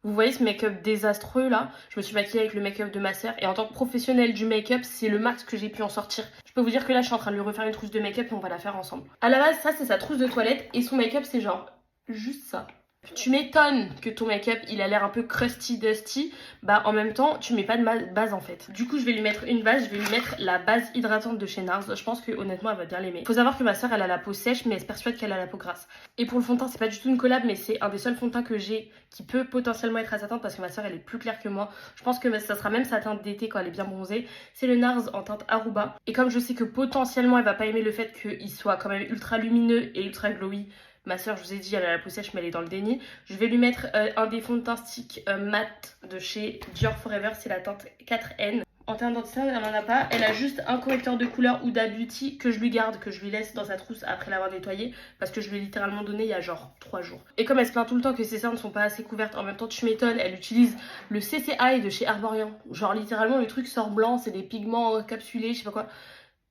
Vous voyez ce make-up désastreux là? Je me suis maquillée avec le make-up de ma sœur et en tant que professionnelle du make-up, c'est le max que j'ai pu en sortir. Je peux vous dire que là, je suis en train de lui refaire une trousse de make-up et on va la faire ensemble. À la base, ça c'est sa trousse de toilette et son make-up c'est genre juste ça. Tu m'étonnes que ton make-up il a l'air un peu crusty dusty, bah en même temps tu mets pas de base en fait. Du coup je vais lui mettre une base, je vais lui mettre la base hydratante de chez NARS, je pense que honnêtement elle va bien l'aimer. Faut savoir que ma soeur elle a la peau sèche mais elle se persuade qu'elle a la peau grasse. Et pour le fond de teint c'est pas du tout une collab mais c'est un des seuls fonds de teint que j'ai qui peut potentiellement être à sa teinte parce que ma soeur elle est plus claire que moi. Je pense que ça sera même sa teinte d'été quand elle est bien bronzée. C'est le NARS en teinte Aruba. Et comme je sais que potentiellement elle va pas aimer le fait qu'il soit quand même ultra lumineux et ultra glowy, ma soeur, je vous ai dit, elle a la peau sèche, mais elle est dans le déni. Je vais lui mettre un des fonds de teint stick mat de chez Dior Forever. C'est la teinte 4N. En termes d'anti-teint, elle n'en a pas. Elle a juste un correcteur de couleur Huda Beauty que je lui garde, que je lui laisse dans sa trousse après l'avoir nettoyé. Parce que je lui ai littéralement donné il y a genre 3 jours. Et comme elle se plaint tout le temps que ses seins ne sont pas assez couvertes, en même temps, tu m'étonnes, elle utilise le CCI de chez Herborian. Genre littéralement, le truc sort blanc, c'est des pigments capsulés, je sais pas quoi.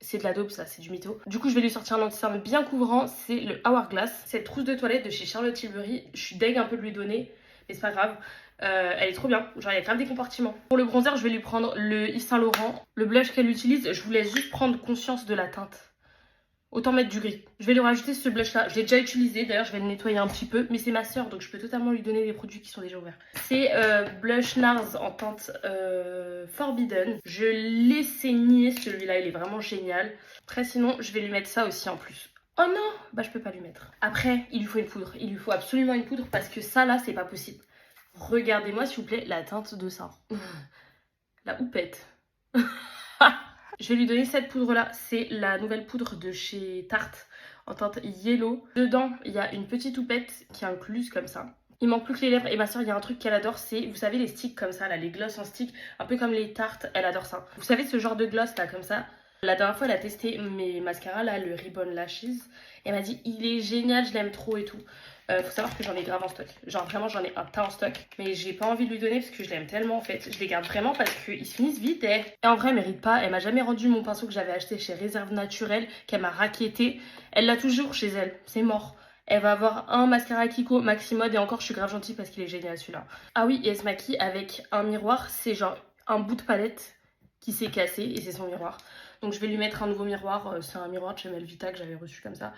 C'est de la dope ça, c'est du mytho. Du coup je vais lui sortir un anti-cerne bien couvrant, c'est le Hourglass. Cette trousse de toilette de chez Charlotte Tilbury, je suis deg un peu de lui donner, mais c'est pas grave. Elle est trop bien, genre il y a grave des compartiments. Pour le bronzer, je vais lui prendre le Yves Saint Laurent. Le blush qu'elle utilise, je vous laisse juste prendre conscience de la teinte. Autant mettre du gris. Je vais lui rajouter ce blush là. Je l'ai déjà utilisé. D'ailleurs, je vais le nettoyer un petit peu. Mais c'est ma soeur, donc je peux totalement lui donner des produits qui sont déjà ouverts. C'est blush NARS en teinte Forbidden. Je l'ai saigné celui-là. Il est vraiment génial. Après, sinon, je vais lui mettre ça aussi en plus. Oh non, bah je peux pas lui mettre. Après, il lui faut une poudre. Il lui faut absolument une poudre parce que ça là, c'est pas possible. Regardez-moi s'il vous plaît la teinte de ça. La houppette. Je vais lui donner cette poudre là, c'est la nouvelle poudre de chez Tarte en teinte yellow. Dedans il y a une petite houppette qui est incluse comme ça. Il manque plus que les lèvres et ma soeur il y a un truc qu'elle adore, c'est vous savez les sticks comme ça là, les gloss en stick, un peu comme les tartes, elle adore ça. Vous savez ce genre de gloss là comme ça. La dernière fois elle a testé mes mascaras là, le Ribbon Lashes, et elle m'a dit il est génial, je l'aime trop et tout. Faut savoir que j'en ai grave en stock. Genre vraiment j'en ai un tas en stock. Mais j'ai pas envie de lui donner parce que je l'aime tellement en fait. Je les garde vraiment parce qu'ils se finissent vite. Et en vrai elle mérite pas. Elle m'a jamais rendu mon pinceau que j'avais acheté chez Réserve Naturelle, qu'elle m'a racketté. Elle l'a toujours chez elle. C'est mort. Elle va avoir un mascara Kiko Maximode et encore je suis grave gentille parce qu'il est génial celui-là. Ah oui, et elle se maquille avec un miroir. C'est genre un bout de palette qui s'est cassé et c'est son miroir. Donc je vais lui mettre un nouveau miroir. C'est un miroir de chez Melvita que j'avais reçu comme ça.